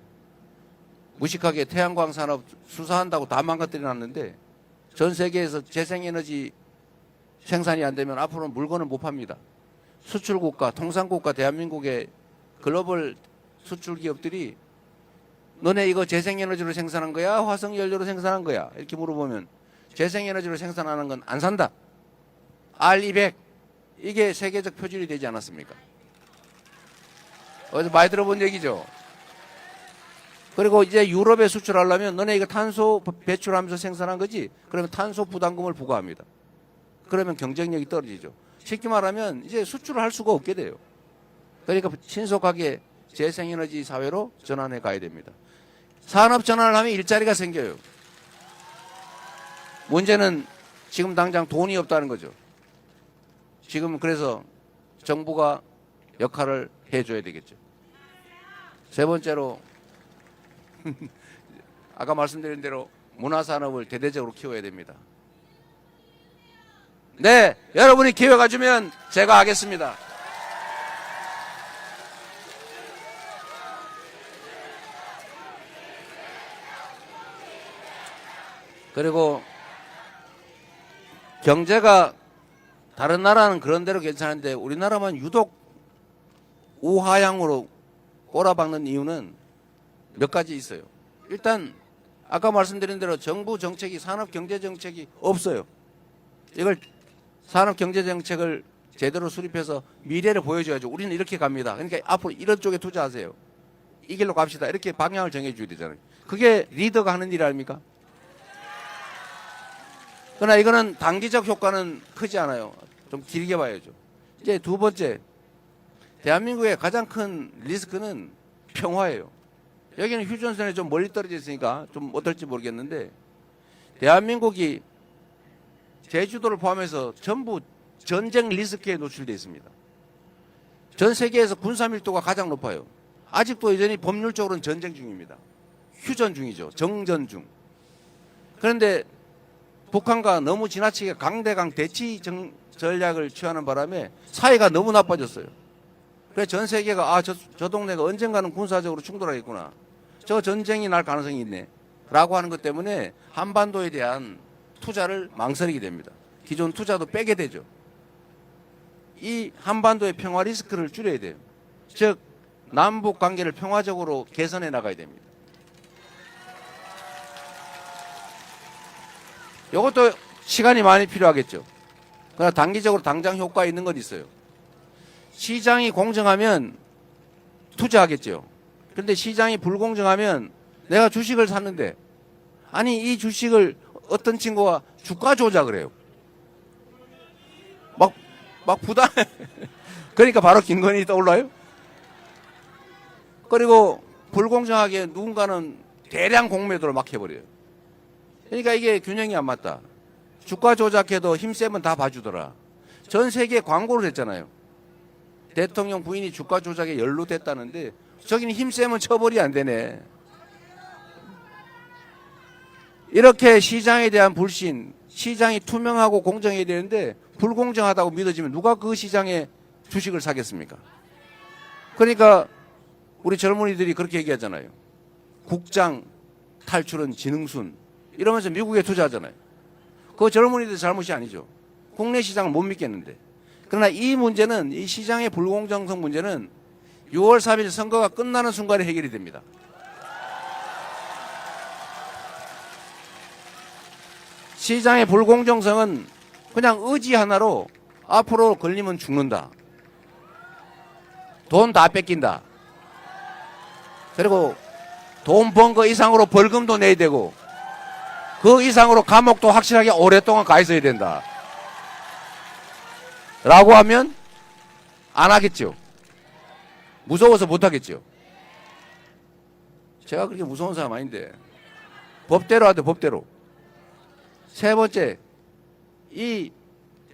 무식하게 태양광 산업 수사한다고 다 망가뜨려 놨는데 전 세계에서 재생에너지 생산이 안 되면 앞으로는 물건을 못 팝니다. 수출국가, 통상국가 대한민국의 글로벌 수출 기업들이 너네 이거 재생에너지로 생산한 거야? 화석연료로 생산한 거야? 이렇게 물어보면 재생에너지로 생산하는 건 안 산다. R200 이게 세계적 표준이 되지 않았습니까? 어디서 많이 들어본 얘기죠. 그리고 이제 유럽에 수출하려면 너네 이거 탄소 배출하면서 생산한 거지? 그러면 탄소 부담금을 부과합니다. 그러면 경쟁력이 떨어지죠. 쉽게 말하면 이제 수출을 할 수가 없게 돼요. 그러니까 신속하게 재생에너지 사회로 전환해 가야 됩니다. 산업 전환을 하면 일자리가 생겨요. 문제는 지금 당장 돈이 없다는 거죠. 지금 그래서 정부가 역할을 해줘야 되겠죠. 세 번째로 아까 말씀드린 대로 문화산업을 대대적으로 키워야 됩니다. 네, 여러분이 기회가 주면 제가 하겠습니다. 그리고 경제가 다른 나라는 그런 대로 괜찮은데 우리나라만 유독 우하향으로 꼬라박는 이유는 몇 가지 있어요. 일단 아까 말씀드린 대로 정부 정책이 산업경제정책이 없어요. 이걸 산업경제정책을 제대로 수립해서 미래를 보여줘야죠. 우리는 이렇게 갑니다. 그러니까 앞으로 이런 쪽에 투자하세요. 이 길로 갑시다. 이렇게 방향을 정해줘야 되잖아요. 그게 리더가 하는 일 아닙니까? 그러나 이거는 단기적 효과는 크지 않아요. 좀 길게 봐야죠. 이제 두 번째, 대한민국의 가장 큰 리스크는 평화예요. 여기는 휴전선에 좀 멀리 떨어져 있으니까 좀 어떨지 모르겠는데 대한민국이 제주도를 포함해서 전부 전쟁 리스크에 노출되어 있습니다. 전 세계에서 군사 밀도가 가장 높아요. 아직도 여전히 법률적으로는 전쟁 중입니다. 휴전 중이죠. 정전 중. 그런데 북한과 너무 지나치게 강대강 대치 전략을 취하는 바람에 사이가 너무 나빠졌어요. 그래서 전 세계가 저 동네가 언젠가는 군사적으로 충돌하겠구나. 저 전쟁이 날 가능성이 있네. 라고 하는 것 때문에 한반도에 대한 투자를 망설이게 됩니다. 기존 투자도 빼게 되죠. 이 한반도의 평화 리스크를 줄여야 돼요. 즉 남북 관계를 평화적으로 개선해 나가야 됩니다. 이것도 시간이 많이 필요하겠죠. 그러나 단기적으로 당장 효과 있는 건 있어요. 시장이 공정하면 투자하겠죠. 그런데 시장이 불공정하면 내가 주식을 샀는데 아니 이 주식을 어떤 친구가 주가 조작을 해요. 막 부담 그러니까 바로 김건희 떠올라요. 그리고 불공정하게 누군가는 대량 공매도를 막 해버려요. 그러니까 이게 균형이 안 맞다. 주가 조작해도 힘세면 다 봐주더라. 전 세계에 광고를 했잖아요. 대통령 부인이 주가 조작에 연루됐다는데 저기는 힘세면 처벌이 안 되네. 이렇게 시장에 대한 불신, 시장이 투명하고 공정해야 되는데 불공정하다고 믿어지면 누가 그 시장에 주식을 사겠습니까? 그러니까 우리 젊은이들이 그렇게 얘기하잖아요. 국장 탈출은 지능순 이러면서 미국에 투자하잖아요. 그거 젊은이들 잘못이 아니죠. 국내 시장을 못 믿겠는데. 그러나 이 문제는 이 시장의 불공정성 문제는 6월 3일 선거가 끝나는 순간에 해결이 됩니다. 시장의 불공정성은 그냥 의지 하나로 앞으로 걸리면 죽는다. 돈 다 뺏긴다. 그리고 돈 번 거 이상으로 벌금도 내야 되고 그 이상으로 감옥도 확실하게 오랫동안 가 있어야 된다. 라고 하면 안 하겠죠. 무서워서 못 하겠죠. 제가 그렇게 무서운 사람 아닌데 법대로 하되 법대로. 세 번째, 이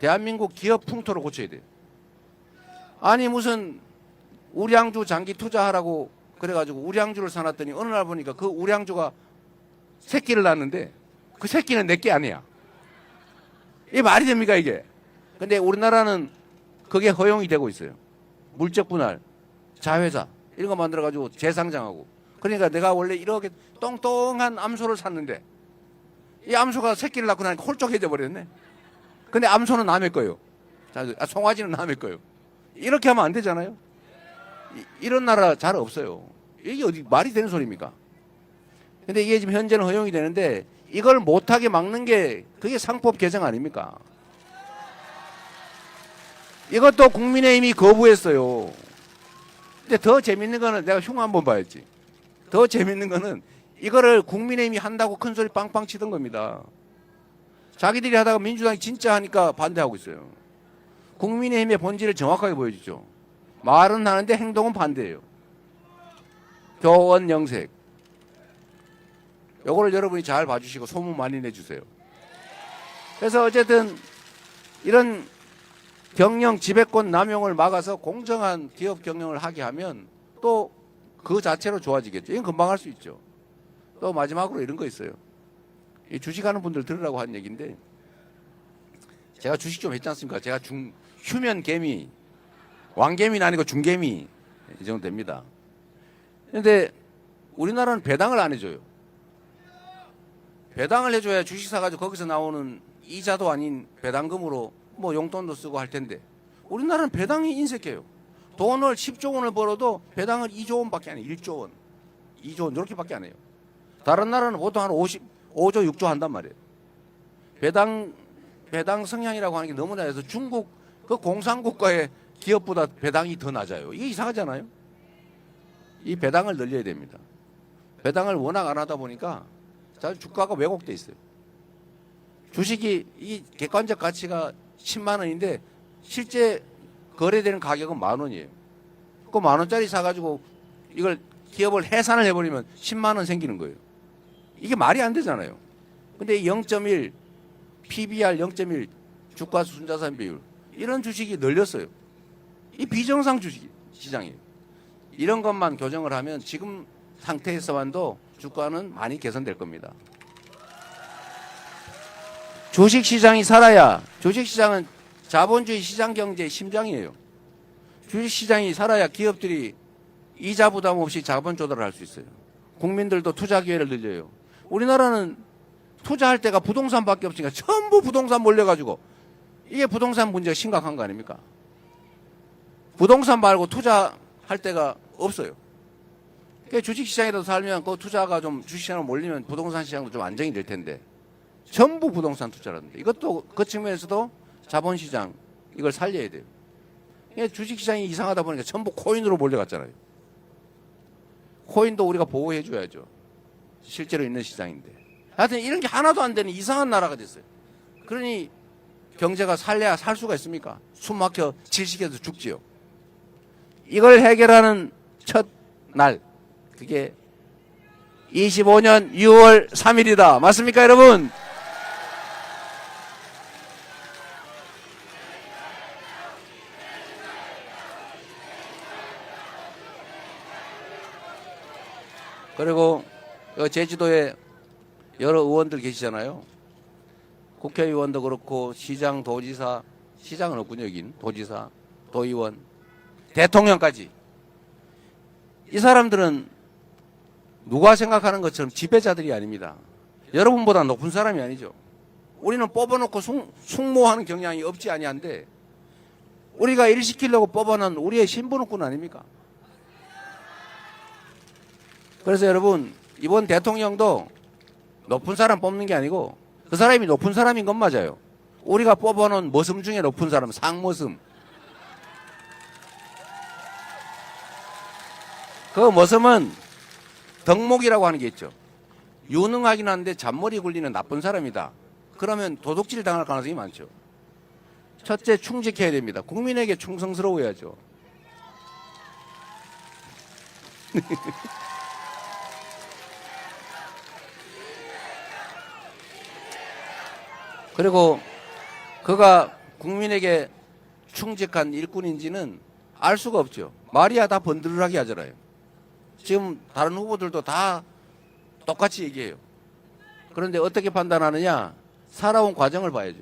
대한민국 기업 풍토를 고쳐야 돼요. 아니 무슨 우량주 장기 투자하라고 그래가지고 우량주를 사놨더니 어느 날 보니까 그 우량주가 새끼를 낳았는데 그 새끼는 내게 아니야. 이게 말이 됩니까 이게? 근데 우리나라는 그게 허용이 되고 있어요. 물적 분할, 자회사 이런 거 만들어가지고 재상장하고. 그러니까 내가 원래 이렇게 똥똥한 암소를 샀는데 이 암소가 새끼를 낳고 나니까 홀쭉해져 버렸네. 근데 암소는 남의 거예요. 송아지는 남의 거예요. 이렇게 하면 안 되잖아요. 이런 나라 잘 없어요. 이게 어디 말이 되는 소리입니까? 근데 이게 지금 현재는 허용이 되는데 이걸 못하게 막는 게 그게 상법 개정 아닙니까? 이것도 국민의힘이 거부했어요. 근데 더 재밌는 거는 내가 흉 한번 봐야지. 더 재밌는 거는 이거를 국민의힘이 한다고 큰 소리 빵빵 치던 겁니다. 자기들이 하다가 민주당이 진짜 하니까 반대하고 있어요. 국민의힘의 본질을 정확하게 보여주죠. 말은 하는데 행동은 반대예요. 교원 영색. 요거를 여러분이 잘 봐주시고 소문 많이 내주세요. 그래서 어쨌든 이런 경영 지배권 남용을 막아서 공정한 기업 경영을 하게 하면 또 그 자체로 좋아지겠죠. 이건 금방 할 수 있죠. 또 마지막으로 이런 거 있어요. 이 주식하는 분들 들으라고 한 얘기인데 제가 주식 좀 했지 않습니까? 제가 휴면 개미, 왕개미는 아니고 중개미 이 정도 됩니다. 그런데 우리나라는 배당을 안 해줘요. 배당을 해줘야 주식 사가지고 거기서 나오는 이자도 아닌 배당금으로 뭐 용돈도 쓰고 할 텐데 우리나라는 배당이 인색해요. 돈을 10조 원을 벌어도 배당을 2조 원밖에 안 해요. 1조 원, 2조 원 이렇게밖에 안 해요. 다른 나라는 보통 한 5조, 6조 한단 말이에요. 배당 성향이라고 하는 게 너무나 해서 중국 그 공산국가의 기업보다 배당이 더 낮아요. 이게 이상하잖아요. 이 배당을 늘려야 됩니다. 배당을 워낙 안 하다 보니까 주가가 왜곡돼 있어요. 주식이 이 객관적 가치가 10만 원인데 실제 거래되는 가격은 10,000원이에요. 그 10,000원짜리 사가지고 이걸 기업을 해산을 해버리면 10만 원 생기는 거예요. 이게 말이 안 되잖아요. 근데 0.1 PBR 0.1 주가 순자산 비율 이런 주식이 늘렸어요. 이 비정상 주식 시장이에요. 이런 것만 교정을 하면 지금 상태에서만도 주가는 많이 개선될 겁니다. 주식시장이 살아야 주식시장은 자본주의 시장 경제의 심장이에요. 주식시장이 살아야 기업들이 이자 부담 없이 자본 조달을 할 수 있어요. 국민들도 투자 기회를 늘려요. 우리나라는 투자할 때가 부동산밖에 없으니까 전부 부동산 몰려가지고 이게 부동산 문제가 심각한 거 아닙니까? 부동산 말고 투자할 데가 없어요. 그러니까 주식시장에도 살면 그 투자가 좀 주식시장으로 몰리면 부동산 시장도 좀 안정이 될 텐데 전부 부동산 투자라는데 이것도 그 측면에서도 자본시장 이걸 살려야 돼요. 그러니까 주식시장이 이상하다 보니까 전부 코인으로 몰려갔잖아요. 코인도 우리가 보호해 줘야죠. 실제로 있는 시장인데. 하여튼 이런 게 하나도 안 되는 이상한 나라가 됐어요. 그러니 경제가 살려야 살 수가 있습니까? 숨 막혀 질식해서 죽지요. 이걸 해결하는 첫 날 그게 25년 6월 3일이다. 맞습니까, 여러분? 그리고 제주도에 여러 의원들 계시잖아요. 국회의원도 그렇고 시장, 도지사, 시장은 없군요, 여긴. 도지사, 도의원, 대통령까지. 이 사람들은 누가 생각하는 것처럼 지배자들이 아닙니다. 여러분보다 높은 사람이 아니죠. 우리는 뽑아놓고 숙모하는 경향이 없지 아니한데 우리가 일 시키려고 뽑아놓은 우리의 신분권 아닙니까? 그래서 여러분 이번 대통령도 높은 사람 뽑는 게 아니고 그 사람이 높은 사람인 건 맞아요. 우리가 뽑아놓은 머슴 중에 높은 사람 상머슴. 그 머슴은 덕목이라고 하는 게 있죠. 유능하긴 한데 잔머리 굴리는 나쁜 사람이다. 그러면 도둑질 당할 가능성이 많죠. 첫째 충직해야 됩니다. 국민에게 충성스러워야죠. 그리고 그가 국민에게 충직한 일꾼인지는 알 수가 없죠. 말이야 다 번들하게 하잖아요. 지금 다른 후보들도 다 똑같이 얘기해요. 그런데 어떻게 판단하느냐? 살아온 과정을 봐야죠.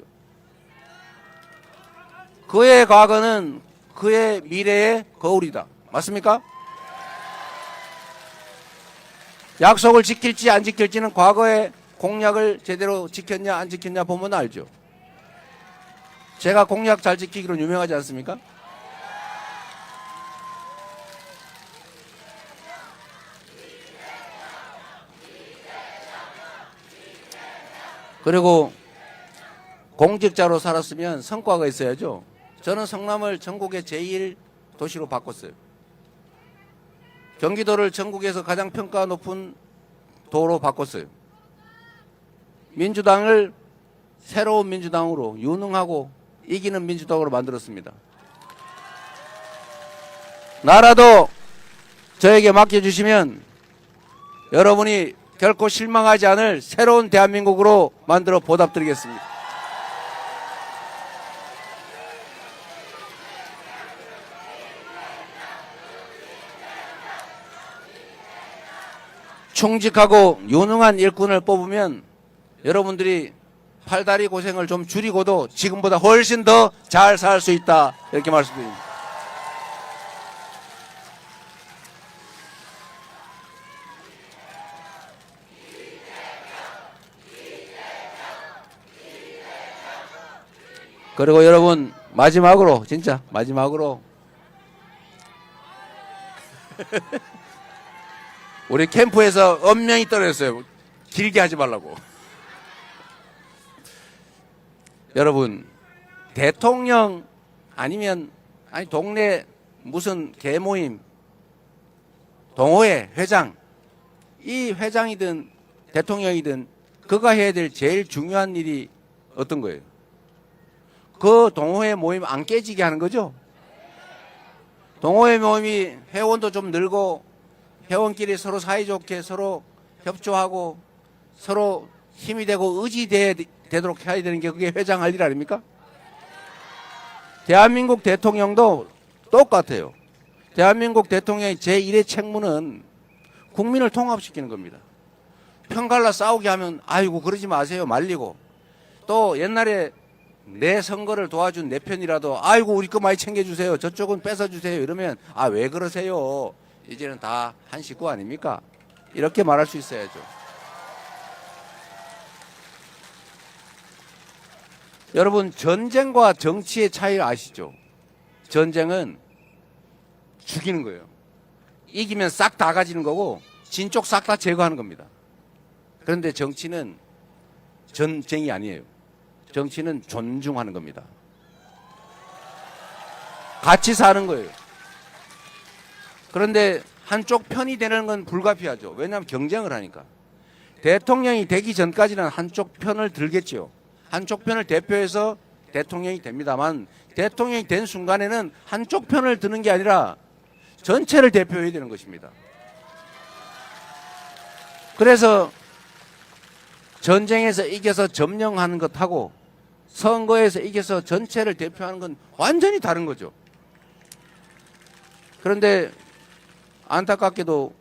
그의 과거는 그의 미래의 거울이다. 맞습니까? 약속을 지킬지 안 지킬지는 과거의 공약을 제대로 지켰냐 안 지켰냐 보면 알죠. 제가 공약 잘 지키기로 유명하지 않습니까? 그리고 공직자로 살았으면 성과가 있어야죠. 저는 성남을 전국의 제1도시로 바꿨어요. 경기도를 전국에서 가장 평가 높은 도로 바꿨어요. 민주당을 새로운 민주당으로 유능하고 이기는 민주당으로 만들었습니다. 나라도 저에게 맡겨주시면 여러분이 결코 실망하지 않을 새로운 대한민국으로 만들어 보답드리겠습니다. 충직하고 유능한 일꾼을 뽑으면 여러분들이 팔다리 고생을 좀 줄이고도 지금보다 훨씬 더 잘 살 수 있다. 이렇게 말씀드립니다. 그리고 여러분 마지막으로 진짜 마지막으로 우리 캠프에서 엄명히 떨어졌어요. 길게 하지 말라고. 여러분 대통령 아니면 동네 무슨 개모임 동호회 회장 이 회장이든 대통령이든 그가 해야 될 제일 중요한 일이 어떤 거예요? 그 동호회 모임 안 깨지게 하는 거죠. 동호회 모임이 회원도 좀 늘고 회원끼리 서로 사이좋게 서로 협조하고 서로 힘이 되고 의지되도록 해야 되는 게 그게 회장 할 일 아닙니까? 대한민국 대통령도 똑같아요. 대한민국 대통령의 제1의 책무는 국민을 통합시키는 겁니다. 편갈라 싸우게 하면 아이고 그러지 마세요 말리고 또 옛날에 내 선거를 도와준 내 편이라도 아이고 우리 거 많이 챙겨주세요 저쪽은 뺏어주세요 이러면 아 왜 그러세요 이제는 다 한 식구 아닙니까? 이렇게 말할 수 있어야죠. 여러분 전쟁과 정치의 차이를 아시죠? 전쟁은 죽이는 거예요. 이기면 싹 다 가지는 거고 진 쪽 싹 다 제거하는 겁니다. 그런데 정치는 전쟁이 아니에요. 정치는 존중하는 겁니다. 같이 사는 거예요. 그런데 한쪽 편이 되는 건 불가피하죠. 왜냐하면 경쟁을 하니까. 대통령이 되기 전까지는 한쪽 편을 들겠지요. 한쪽 편을 대표해서 대통령이 됩니다만 대통령이 된 순간에는 한쪽 편을 드는 게 아니라 전체를 대표해야 되는 것입니다. 그래서 전쟁에서 이겨서 점령하는 것하고 선거에서 이겨서 전체를 대표하는 건 완전히 다른 거죠. 그런데 안타깝게도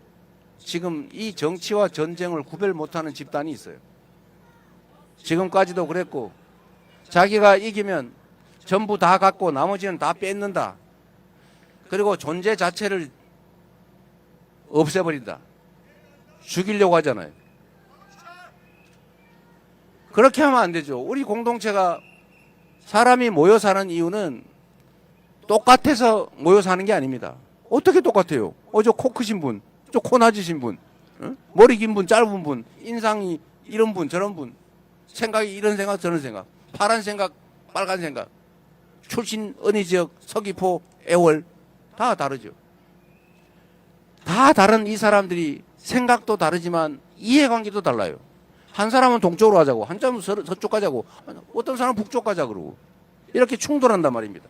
지금 이 정치와 전쟁을 구별 못하는 집단이 있어요. 지금까지도 그랬고 자기가 이기면 전부 다 갖고 나머지는 다 뺏는다. 그리고 존재 자체를 없애버린다. 죽이려고 하잖아요. 그렇게 하면 안 되죠. 우리 공동체가 사람이 모여 사는 이유는 똑같아서 모여 사는 게 아닙니다. 어떻게 똑같아요? 저 코 크신 분, 저 코 낮으신 분, 머리 긴 분, 짧은 분, 인상이 이런 분, 저런 분, 생각이 이런 생각, 저런 생각, 파란 생각, 빨간 생각, 출신 어느 지역, 서귀포, 애월 다 다르죠. 다 다른 이 사람들이 생각도 다르지만 이해관계도 달라요. 한 사람은 동쪽으로 가자고, 한 사람은 서쪽 가자고, 어떤 사람은 북쪽 가자 그러고 이렇게 충돌한단 말입니다.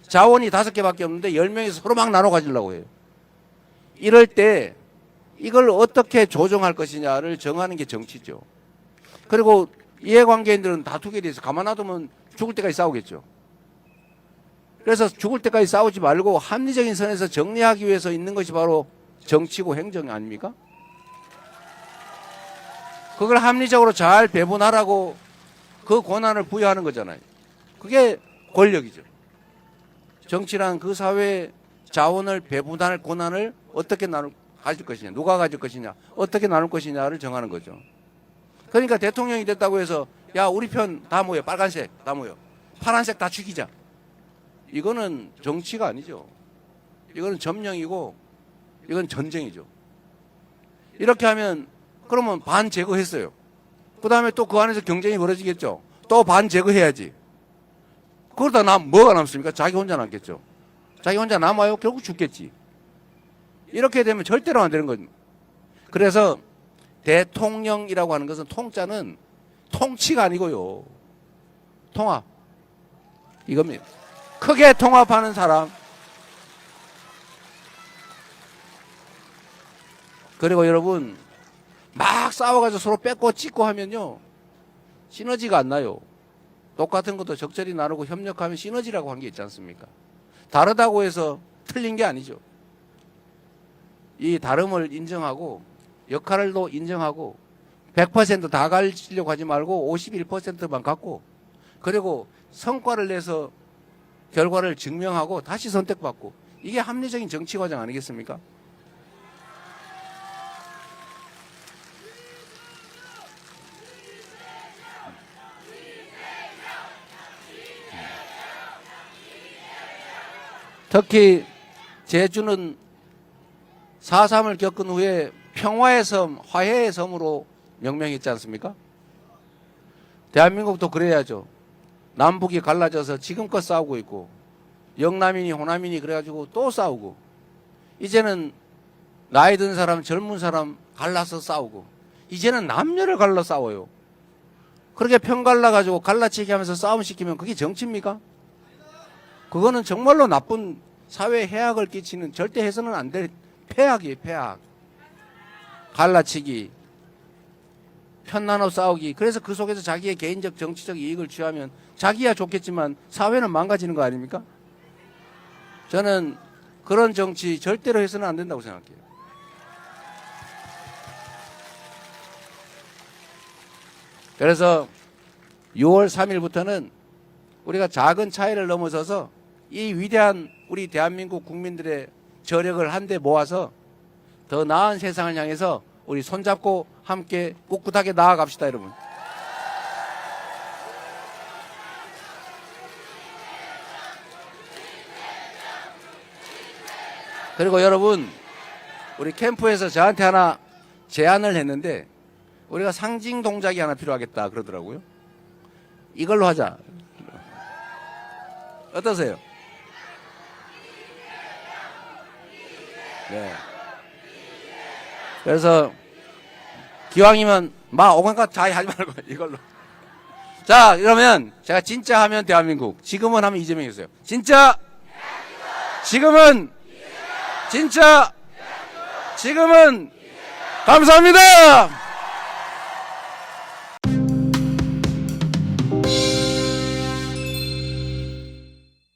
자원이 5개밖에 없는데 10명이서 서로 막 나눠 가지려고 해요. 이럴 때 이걸 어떻게 조정할 것이냐를 정하는 게 정치죠. 그리고 이해관계인들은 다투게 돼서 가만 놔두면 죽을 때까지 싸우겠죠. 그래서 죽을 때까지 싸우지 말고 합리적인 선에서 정리하기 위해서 있는 것이 바로 정치고 행정 아닙니까? 그걸 합리적으로 잘 배분하라고 그 권한을 부여하는 거잖아요. 그게 권력이죠. 정치란 그 사회 자원을 배분할 권한을 어떻게 가질 것이냐, 누가 가질 것이냐, 어떻게 나눌 것이냐를 정하는 거죠. 그러니까 대통령이 됐다고 해서 야 우리 편 다 모여, 빨간색 다 모여, 파란색 다 죽이자. 이거는 정치가 아니죠. 이거는 점령이고 이건 전쟁이죠. 이렇게 하면 그러면 반 제거했어요. 그 다음에 또 그 안에서 경쟁이 벌어지겠죠. 또 반 제거해야지. 그러다 뭐가 남습니까? 자기 혼자 남겠죠. 자기 혼자 남아요. 결국 죽겠지. 이렇게 되면 절대로 안 되는 거죠. 그래서 대통령이라고 하는 것은 통자는 통치가 아니고요. 통합. 이겁니다. 크게 통합하는 사람. 그리고 여러분 막 싸워가지고 서로 뺏고 찍고 하면요 시너지가 안 나요. 똑같은 것도 적절히 나누고 협력하면 시너지라고 한 게 있지 않습니까? 다르다고 해서 틀린 게 아니죠. 이 다름을 인정하고 역할도 인정하고 100%다 가지려고 하지 말고 51%만 갖고 그리고 성과를 내서 결과를 증명하고 다시 선택받고 이게 합리적인 정치 과정 아니겠습니까? 특히 제주는 4.3을 겪은 후에 평화의 섬, 화해의 섬으로 명명했지 않습니까? 대한민국도 그래야죠. 남북이 갈라져서 지금껏 싸우고 있고 영남이니 호남이니 그래가지고 또 싸우고 이제는 나이 든 사람, 젊은 사람 갈라서 싸우고 이제는 남녀를 갈라 싸워요. 그렇게 편 갈라가지고 갈라치기 하면서 싸움 시키면 그게 정치입니까? 그거는 정말로 나쁜 사회 해악을 끼치는 절대 해서는 안 될 폐악이에요. 폐악. 갈라치기, 편 나눠 싸우기. 그래서 그 속에서 자기의 개인적 정치적 이익을 취하면 자기야 좋겠지만 사회는 망가지는 거 아닙니까? 저는 그런 정치 절대로 해서는 안 된다고 생각해요. 그래서 6월 3일부터는 우리가 작은 차이를 넘어서서 이 위대한 우리 대한민국 국민들의 저력을 한데 모아서 더 나은 세상을 향해서 우리 손잡고 함께 꿋꿋하게 나아갑시다, 여러분. 그리고 여러분, 우리 캠프에서 저한테 하나 제안을 했는데 우리가 상징 동작이 하나 필요하겠다 그러더라고요. 이걸로 하자. 어떠세요? 네. 그래서 기왕이면 막 오간갓 자이 하지 말고 이걸로. 자, 그러면 제가 진짜 하면 대한민국, 지금은 하면 이재명 해주세요. 진짜, 지금은, 진짜, 지금은, 감사합니다.